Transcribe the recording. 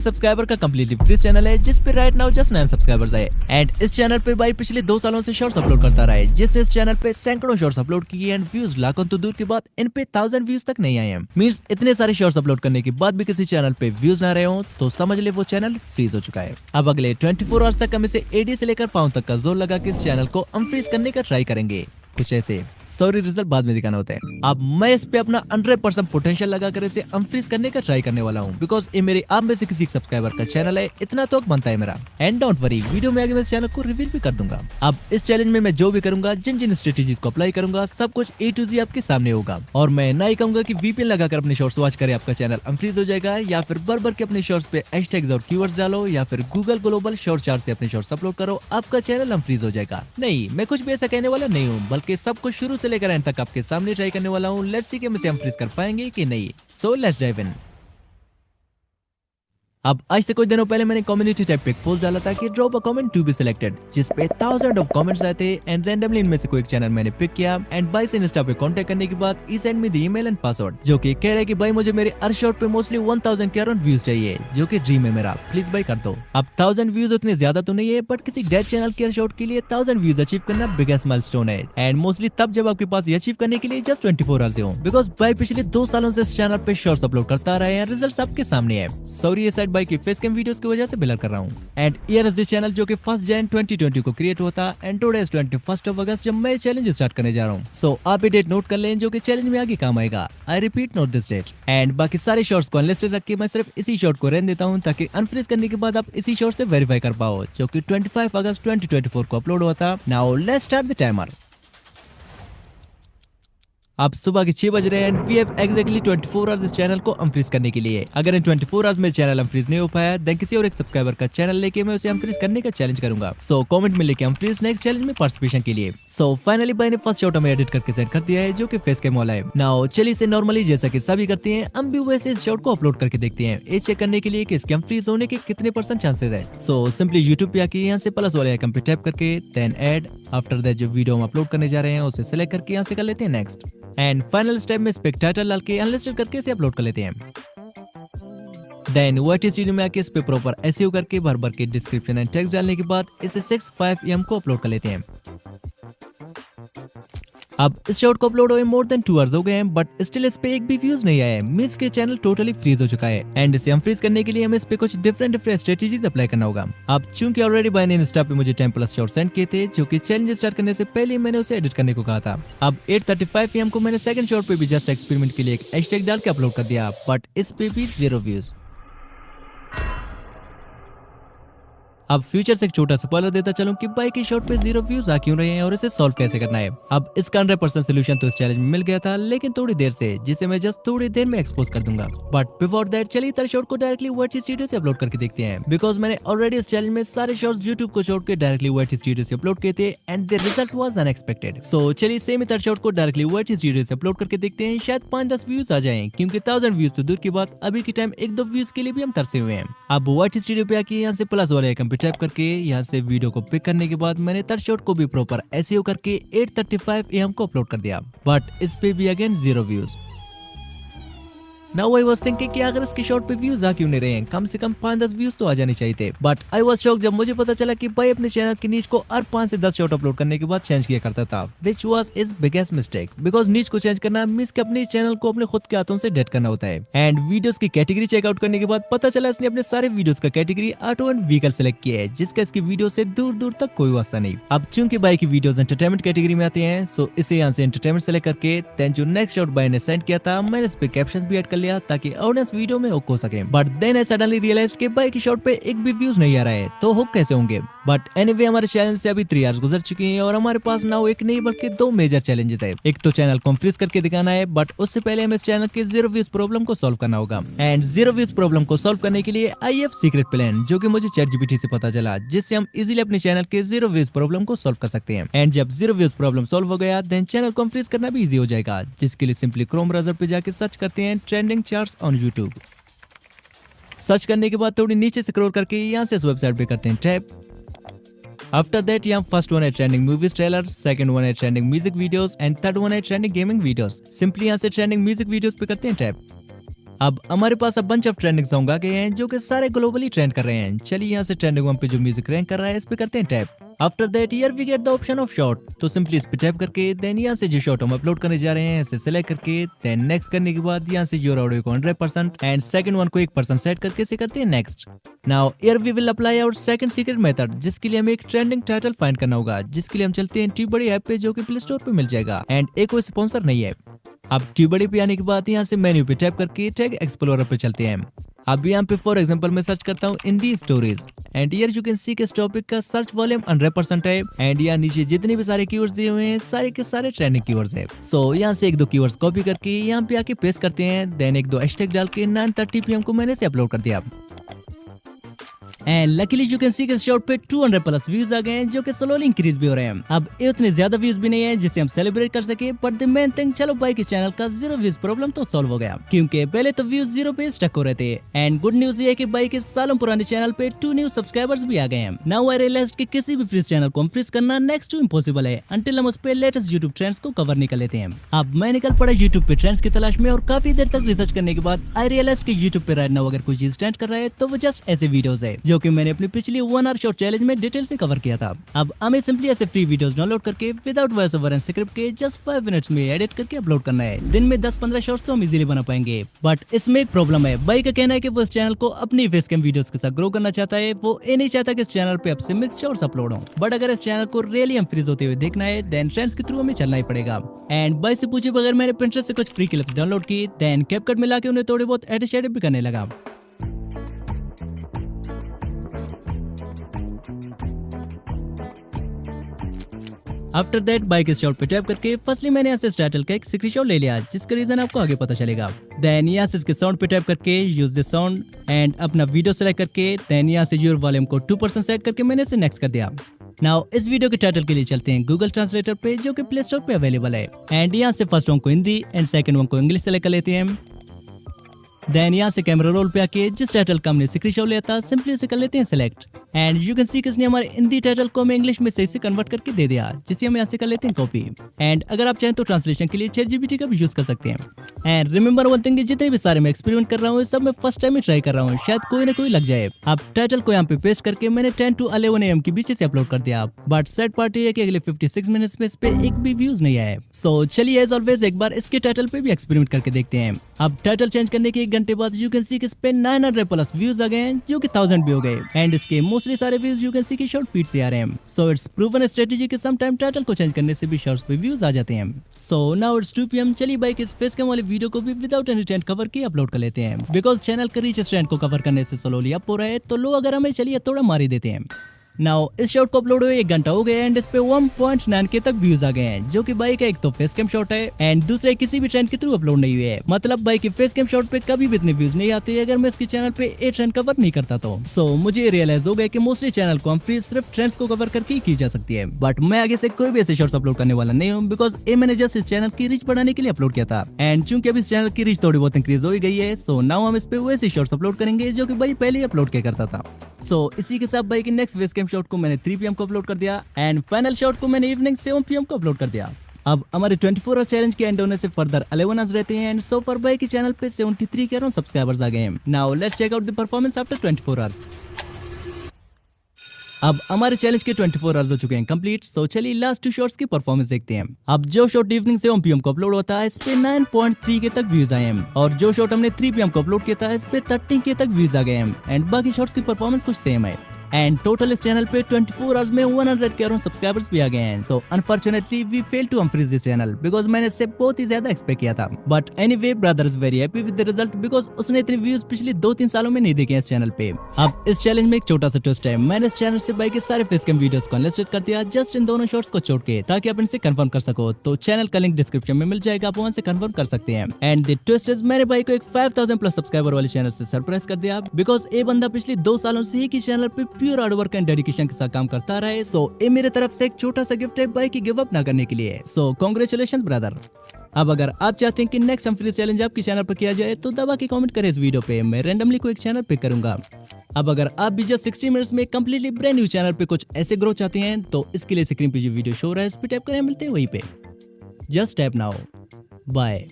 Subscriber का completely free channel है जिस पे राइट नाउ जस्ट 9 सब्सक्राइबर्स आए एंड इस चैनल पे भाई पिछले 2 सालों से शॉर्ट्स अपलोड करता रहा है जिसने इस चैनल पे सैकड़ों शॉर्ट्स अपलोड किए एंड व्यूज लाखों तो दूर की बात इन पे 1000 व्यूज तक नहीं आए हैं। मींस इतने सारे शॉर्ट्स अपलोड करने के बाद भी किसी चैनल पे व्यूज ना रहे हो तो समझ ले वो चैनल फ्रीज हो चुका है। अब अगले 24 आवर्स तक हम इसे एडी से लेकर पाँव तक का जोर लगा के इस चैनल को अनफ्रीज करने का ट्राई करेंगे। कुछ ऐसे सॉरी रिजल्ट बाद में दिखाना होता है। अब मैं इस पे अपना 100% पोटेंशियल लगाकर इसे अनफ्रीज करने का ट्राई करने वाला हूँ बिकॉज ये मेरे आप में से किसी सब्सक्राइबर का चैनल है, इतना तो बनता है मेरा। एंड डोंट वरी, वीडियो में आगे मैं इस चैनल को रिवील भी कर दूंगा। अब इस चैलेंज में मैं जो भी करूंगा, जिन जिन स्ट्रेटेजीज को अप्लाई करूंगा, सब कुछ A to Z आपके सामने होगा। और मैं ना ही कहूंगा कि VPN लगाकर अपने शॉर्ट्स वॉच करे आपका चैनल अनफ्रीज हो जाएगा, या फिर बर के अपने शॉर्ट्स पे हैशटैग्स और कीवर्ड्स डालो, या फिर गूगल ग्लोबल शॉर्ट चार्ट से अपने शॉर्ट्स अपलोड करो आपका चैनल अनफ्रीज हो जाएगा। नहीं, मैं कुछ भी ऐसा कहने वाला नहीं हूँ, बल्कि सब कुछ शुरू से लेकर एंड तक आपके सामने ट्राई करने वाला हूँ। लेट्स सी कि हम इसे अनफ्रीज कर पाएंगे कि नहीं। So let's dive in. अब आज से कुछ दिनों पहले मैंने कम्युनिटी टैब पे एक पोस्ट डाला था कि drop a comment to be selected, जिस पे 1000 ऑफ कमेंट्स आए थे एंड रैंडमली इनमें से कोई एक चैनल मैंने पिक किया एंड बाय से इंस्टा पे कांटेक्ट करने के बाद ही send me the email and password, जो कि कह रहा है कि भाई मुझे मेरे हर शॉट पे मोस्टली 1000 के अराउंड व्यूज चाहिए, जो कि ड्रीम है मेरा, प्लीज भाई कर दो। अब 1000 व्यूज उतने ज्यादा तो नहीं है, बट किसी डेड चैनल के हर शॉट के लिए 1000 व्यूज अचीव करना बिगेस्ट माइलस्टोन है एंड मोस्टली तब जब आपके पास ये अचीव करने के लिए जस्ट 24 आवर्स हो, बिकॉज भाई पिछले 2 सालों से इस चैनल पे शॉर्ट्स अपलोड करता रहा है, रिजल्ट आपके सामने है। सॉरी ये साइड बाई की फेस कैम वीडियोस की वजह से ब्लर कर रहा हूँ। And here is this channel जो कि 1 जन 2020 को क्रिएट हुआ था एंड टुडे इज 21 अगस्त जब मैं चैलेंज स्टार्ट करने जा रहा हूँ। सो आप ये डेट नोट कर लें जो कि चैलेंज में आगे काम आएगा। I repeat, note this date. And बाकी सारे शॉर्ट्स को अनलिस्टेड रख के मैं सिर्फ इसी शॉर्ट को रहने देता हूँ ताकि अनफ्रीज करने के बाद आप इसी शॉर्ट से वेरीफाई कर पाओ, जो कि 25 अगस्त 2024 को अपलोड हुआ था। Now let's start the timer. अब सुबह के 6 बज रहे हैं and we have exactly 24 hours इस चैनल को अनफ्रीज करने के लिए। अगर इन 24 आवर्स में चैनल अनफ्रीज नहीं हो पाया देन किसी और एक सब्सक्राइबर का चैनल लेके मैं उसे अनफ्रीज करने का चैलेंज करूंगा। सो कमेंट में लेके अनफ्रीज नेक्स्ट चैलेंज में पार्टिसिपेशन के लिए। सो फाइनली भाई ने फर्स्ट शॉट हमें एडिट करके सेंड कर दिया है, जो कि फेस कैम वाला है। नाउ चलिए इसे नॉर्मली जैसा कि सभी करते हैं हम भी वैसे इस शॉट को अपलोड करके देखते हैं, ये चेक करने के लिए कि इसके अनफ्रीज होने के कितने % चांसेस है। सो सिंपली यूट्यूब पे आके यहाँ से प्लस वाले आइकन पे टैप करके देन ऐड, आफ्टर दैट जो वीडियो हम अपलोड करने जा रहे हैं उसे सिलेक्ट करके यहाँ से कर लेते हैं नेक्स्ट एंड फाइनल स्टेप में स्पेक टाइटल डाल के अनलिस्टेड करके इसे अपलोड कर लेते हैं। देन वाईटी स्टूडियो में आके इस पे प्रॉपर एसईओ करके भर के डिस्क्रिप्शन एंड टेक्स्ट डालने के बाद इसे 6 AM को अपलोड कर लेते हैं। अब इस शॉट को अपलोड हुए मोर देन 2 आवर्स हो गए हैं बट स्टिल इस पे एक भी व्यूज नहीं आया है, मींस के चैनल टोटली फ्रीज हो चुका है एंड इसे अनफ्रीज करने के लिए हमें इस पे कुछ डिफरेंट स्ट्रेटेजीज अप्लाई करना होगा। अब चूंकि ऑलरेडी बाय ने इंस्टा पे मुझे 10+ शॉट सेंड किए थे, जो कि चैलेंज स्टार्ट करने से पहले मैंने उसे एडिट करने को कहा था। अब 8:35 PM को मैंने सेकंड शॉट पे भी जस्ट एक्सपेरिमेंट के लिए एक हैशटैग डाल के अपलोड कर दिया, बट इस पे भी 0 व्यूज। अब फ्यूचर से एक छोटा स्पॉइलर देता चलूं कि बाइक की शॉट पे 0 व्यूज आ क्यों रहे हैं और इसे सॉल्व कैसे करना है। अब इसका 100% सोल्यूशन तो इस चैलेंज में मिल गया था, लेकिन थोड़ी देर से, जिसे मैं जस्ट थोड़ी देर में एक्सपोज कर दूंगा। बट बिफोर दैट चलिए थर्ड शॉट को डायरेक्टली वाईटी स्टूडियो से अपलोड करके देखते हैं, बिकॉज मैंने ऑलरेडी इस चैलेंज में सारे शॉट्स यूट्यूब को छोड़ के डायरेक्टली वाईटी स्टूडियो से अपलोड किए थे and the result was unexpected. So चलिए सेम थर्ड शॉट को डायरेक्टली वाईटी स्टूडियो से अपलोड करके देखते हैं, शायद 5-10 व्यूज आ जाएं, क्योंकि 1000 व्यूज तो दूर की बात अभी के टाइम 1-2 व्यूज के लिए भी हम तरसे हुए हैं। अब वाईटी स्टूडियो पे आके यहाँ से प्लस वाले आइकन पे टैप करके से वीडियो को पिक करने के बाद मैंने थर्ड शॉट को भी प्रॉपर एसईओ करके 8:35 AM को अपलोड कर दिया, बट इस पे भी again 0 views. Now I was thinking कि अगर इसके शॉट पे व्यूज आ क्यों नहीं रहे हैं, कम से कम 5-10 व्यूज तो आ जाने चाहिए थे। बट आई वाज शॉक्ड जब मुझे पता चला कि भाई अपने चैनल की नीच को हर 5 से 10 शॉट अपलोड करने के बाद चेंज किया करता था, which was his biggest mistake, because नीच को चेंज करना मींस कि अपने चैनल को अपने खुद के हाथों से डेट करना होता है। एंड वीडियोस की कैटेगरी चेकआउट करने के बाद पता चला इसने अपने सारे वीडियोस का category auto and vehicle select किया है, जिसका इसकी वीडियो से दूर दूर तक कोई वास्ता नहीं। अब चूंकि बाई की वीडियोस एंटरटेनमेंट कैटेगरी में आते हैं, सो इसे यहाँ से एंटरटेनमेंट सेलेक्ट करके देन जो नेक्स्ट शॉट बाई ने सेंड किया था मैंने इस पे कैप्शन भी ऐड कर लिया ताकि वीडियो में हुक हो सके। But then I suddenly realised कि बाइक की शॉट पे एक भी व्यूज नहीं आ रहा है, तो हुक कैसे होंगे। बट एनीवे हमारे चैनल से अभी 3 आवर्स गुजर चुके हैं और हमारे पास नाउ एक नहीं बल्कि 2 मेजर चैलेंजेस है। एक तो चैनल को फ्रीज करके दिखाना है, बट उससे पहले हमें इस चैनल के 0 व्यूज प्रॉब्लम को सॉल्व करना होगा। एंड 0 व्यूज प्रॉब्लम को सॉल्व करने के लिए आई हैव सीक्रेट प्लान, जो कि मुझे ChatGPT से पता चला, जिससे हम इजीली अपने चैनल के 0 व्यूज प्रॉब्लम को सॉल्व कर सकते हैं। एंड जब 0 व्यूज प्रॉब्लम सॉल्व हो गया देन चैनल को फ्रीज करना भी इजी हो जाएगा, जिसके लिए सिंपली क्रोम ब्राउजर पे जाके सर्च करते हैं trending charts on YouTube. Search करने के बाद थोड़ी नीचे स्क्रॉल करके यहाँ से इस वेबसाइट पे करते हैं टैप। आफ्टर दैट यहाँ फर्स्ट वन है trending movies trailer, second one है trending music videos and third one है ट्रेंडिंग गेमिंग वीडियोस। सिंपली यहाँ से ट्रेंडिंग म्यूजिक वीडियोस पे करते हैं टैप। अब हमारे पास अब बंच ऑफ ट्रेंडिंग सॉन्ग आ गए हैं जो कि सारे ग्लोबली ट्रेंड कर रहे हैं। चलिए यहाँ से ट्रेंडिंग 1 पे जो म्यूजिक रैंक कर रहा है इस पे करते हैं tap. After that here we get the option of short, तो सिंपली इस पे टैप करके देन यहाँ से जो शॉर्ट हम अपलोड करने जा रहे हैं इसे सिलेक्ट करके देन नेक्स्ट करने के बाद यहाँ से योर ऑडियो को 100% एंड सेकंड वन को 1% सेट करके इसे करते हैं next. Now here we will apply our second secret method, जिसके लिए हमें एक ट्रेंडिंग टाइटल फाइंड करना होगा, जिसके लिए हम चलते हैं ट्यूबडी ऐप पे जो कि प्ले स्टोर पे मिल जाएगा एंड एक कोई स्पॉन्सर नहीं है। अब ट्यूबडी पे आने के बाद यहाँ से मेन्यू पे टैप करके टैग एक्सप्लोरर पे चलते हैं। अब यहाँ पे फॉर एग्जांपल मैं सर्च करता हूँ Hindi stories and here you can see कि इस टॉपिक का सर्च वॉल्यूम 100% है एंड यहाँ नीचे जितने भी सारे कीवर्ड्स दिए हुए हैं सारे के सारे ट्रेंडिंग कीवर्ड्स है। सो यहाँ से एक दो कीवर्ड्स कॉपी करके यहाँ पे आके पेस्ट करते हैं देन एक दो हैशटैग डाल के 9:30 PM को मैंने इसे अपलोड कर दिया and luckily you can see के शॉर्ट पे 200+ व्यूज आ गए हैं जो कि स्लोली इंक्रीज भी हो रहे हैं। अब इतने ज्यादा व्यूज भी नहीं है जिसे हम सेलिब्रेट कर सके, बट द मेन थिंग चलो भाई के चैनल का 0 व्यूज प्रॉब्लम तो सॉल्व हो गया, क्योंकि पहले तो व्यूज 0 पे स्टक हो रहे थे एंड गुड न्यूज ये है कि भाई के सालों पुराने चैनल पे 2 न्यू सब्सक्राइबर्स भी आ गए हैं। नाउ आई रियलाइज कि किसी भी फ्रीज चैनल को हम फ्रीज करना नेक्स्ट टू इम्पॉसिबल है अंटिल हम उस पे लेटेस्ट यूट्यूब ट्रेंड्स को कवर नहीं कर लेते हैं। अब मैं निकल पड़ा यूट्यूब पे ट्रेंड्स की तलाश में और काफी देर तक रिसर्च करने के बाद आई रियलाइज कि यूट्यूब पे राइट नाउ अगर कोई चीज ट्रेंड कर रहा है तो वो जस्ट ऐसे वीडियोस है जो कि मैंने अपनी पिछली 1 आवर शॉर्ट चैलेंज में डिटेल से कवर किया था। अब हमें सिंपली ऐसे फ्री वीडियोस डाउनलोड करके without voice over and script के जस्ट 5 मिनट्स में एडिट करके अपलोड करना है। दिन में 10-15 शॉर्ट्स तो हम इजीली बना पाएंगे, बट इसमें एक प्रॉब्लम है। भाई का कहना है कि वो इस चैनल को अपनी फेस कैम वीडियोस के साथ ग्रो करना चाहता है, वो ये नहीं चाहता कि इस चैनल पे अब से मिक्स शॉर्ट्स अपलोड हो। बट अगर इस चैनल को रियली हम फ्रीज होते हुए देखना है देन ट्रेंड्स के थ्रू हमें चलना ही पड़ेगा। एंड भाई से पूछे बगैर मैंने पिंटरेस्ट से कुछ फ्री क्लिप्स डाउनलोड की देन कैपकट में लाके उन्हें थोड़े बहुत एडिट शेडिट भी करने लगा। आफ्टर दैट बाइक के शॉट पे टैप करके फर्स्टली मैंने यहाँ से टाइटल का एक स्क्रीनशॉट ले लिया, जिसका रीजन आपको आगे पता चलेगा। देन यहाँ से इसके साउंड पे टैप करके यूज द साउंड एंड अपना वीडियो सेलेक्ट करके देन यहाँ से योर वॉल्यूम को 2% सेट करके मैंने इसे नेक्स्ट कर दिया। नाउ इस वीडियो के टाइटल के लिए चलते हैं गूगल ट्रांसलेटर पे जो कि प्ले स्टोर पे अवेलेबल है एंड यहाँ से फर्स्ट वन को हिंदी एंड सेकंड वन को इंग्लिश सेलेक्ट कर लेते हैं। देन यहाँ से कैमरा रोल पे आके जिस टाइटल का हमने स्क्रीनशॉट लिया था सिंपली उसे कर लेते हैं select and you can see किसने हमारे हिंदी टाइटल को हमें इंग्लिश में सही से कन्वर्ट करके दे दिया, जिसे हम यहाँ से कर लेते हैं कॉपी। एंड अगर आप चाहें तो ट्रांसलेशन के लिए ChatGPT का भी यूज कर सकते हैं। एंड रिमेंबर वन थिंग, जितने भी सारे मैं एक्सपेरिमेंट कर रहा हूँ सब मैं फर्स्ट टाइम ही ट्राई कर रहा हूँ, शायद कोई ना कोई लग जाए। अब टाइटल को यहाँ पे पेस्ट करके मैंने 10 to 11 AM के बीच से अपलोड कर दिया, बट सैड पार्ट ये है कि अगले 56 मिनट्स में इस पे एक भी व्यूज नहीं आया। सो चलिए एज ऑलवेज एक बार इसके टाइटल पे भी एक्सपेरिमेंट करके देखते हैं। अब टाइटल चेंज करने के 1 घंटे बाद यू कैन सी कि इस पे 900+ व्यूज आ गए हैं जो कि 1000 भी हो गए एंड इसके मोस्टली सारे व्यूज यू कैन सी कि शॉर्ट फीड से आ रहे हैं। सो इट्स प्रूवन स्ट्रेटजी कि सम टाइम टाइटल को चेंज करने से भी शॉर्ट्स पे व्यूज आ जाते हैं। So now it's 2 PM। चलिए भाई इस फेस कैम वाले वीडियो को भी विदाउट एनी ट्रेंड कवर के अपलोड कर लेते हैं, बिकॉज चैनल का रीच ट्रेंड को कवर करने से स्लोली अप हो रहा है, तो लो अगर हमें चलिए थोड़ा मार ही देते हैं। नाउ इस शॉट को अपलोड हुए 1 घंटा हो गया एंड इस पे 1.9K तक व्यूज आ गए हैं, जो कि बाइक का एक तो फेस कैम शॉट है एंड दूसरे किसी भी ट्रेंड के थ्रू अपलोड नहीं हुए है। मतलब बाइक की फेस कैम शॉट पे कभी भी इतने व्यूज नहीं आते अगर मैं इसके चैनल पे ए ट्रेंड कवर नहीं करता तो। सो मुझे रियलाइज हो गया कि मोस्टली चैनल को हम फ्री सिर्फ ट्रेंड्स को कवर करके ही की जा सकती है, बट मैं आगे से कोई भी ऐसे शॉर्ट्स अपलोड करने वाला नहीं हूँ, बिकॉज ये मैंने जस्ट इस चैनल की रीच बढ़ाने के लिए अपलोड किया था एंड चूंकि अभी इस चैनल की रीच थोड़ी बहुत इंक्रीज हो गई है, सो नाउ हम इस पे वैसे शॉर्ट्स अपलोड करेंगे जो कि भाई पहले ही अपलोड किया करता था। सो इसी के साथ भाई की नेक्स्ट फेस कैम शॉट को मैंने 3 PM को अपलोड कर दिया एंड फाइनल शॉट को मैंने इवनिंग 7 PM को अपलोड कर दिया। अब हमारे 24 आवर चैलेंज के एंड होने से फर्दर 11 आवर्स रहते हैं एंड सो फॉर भाई के चैनल पे 73 के अराउंड सब्सक्राइबर्स आ गए हैं। Now let's check out the performance after 24 hours. अब हमारे चैलेंज के 24 आवर्स हो चुके हैं कंप्लीट। सो चलिए लास्ट 2 शॉट्स की परफॉर्मेंस देखते हैं। अब जो शॉट इवनिंग 7 PM को अपलोड होता है इस पे 9.3K तक व्यूज आए हैं और जो शॉट हमने 3 PM को अपलोड किया था इस पे 13K तक व्यूज आ गए हैं एंड बाकी शॉट्स की परफॉर्मेंस कुछ सेम है एंड टोटल इस चैनल पे 24 आवर्स में 100 के अराउंड सब्सक्राइबर्स भी आ गए हैं। So unfortunately we fail to unfreeze this channel because मैंने इससे बहुत ही ज्यादा एक्सपेक्ट किया था, but anyway brother is very happy with the result because उसने इतने व्यूज पिछले 2-3 सालों में नहीं देखे इस चैनल पे। अब इस चैलेंज में एक छोटा सा ट्विस्ट है, मैंने इस चैनल से भाई के सारे फेस कैम वीडियोस को अनलिस्टेड कर दिया जस्ट इन दोनों शॉट्स को छोड़ के, ताकि आप इनसे कंफर्म कर सको। तो चैनल का लिंक डिस्क्रिप्शन में मिल जाएगा, आप वहां से कंफर्म कर सकते हैं। एंड द ट्विस्ट इज मैंने भाई को एक 5000+ सब्सक्राइबर वाले चैनल से सरप्राइज कर दिया बिकॉज ये बंदा पिछले 2 सालों से ही की चैनल पे pure hard work and dedication के साथ काम करता रहा है। सो ये मेरे तरफ से एक छोटा सा गिफ्ट है भाई की गिव अप ना करने के लिए। सो कांग्रेचुलेशंस ब्रदर। अब अगर आप चाहते हैं कि नेक्स्ट हम फ्री चैलेंज आपके चैनल पर किया जाए तो दबा के कमेंट करें इस वीडियो पे, मैं रैंडमली कोई एक चैनल पिक करूंगा। अब अगर आप भी जस्ट 60 मिनट्स में कंप्लीटली ब्रांड न्यू चैनल पे कुछ ऐसे ग्रो चाहते हैं तो इसके लिए स्क्रीन पे जो वीडियो शो रहा है इस पे टैप करें, मिलते हैं वहीं पे। Just tap now. बाय।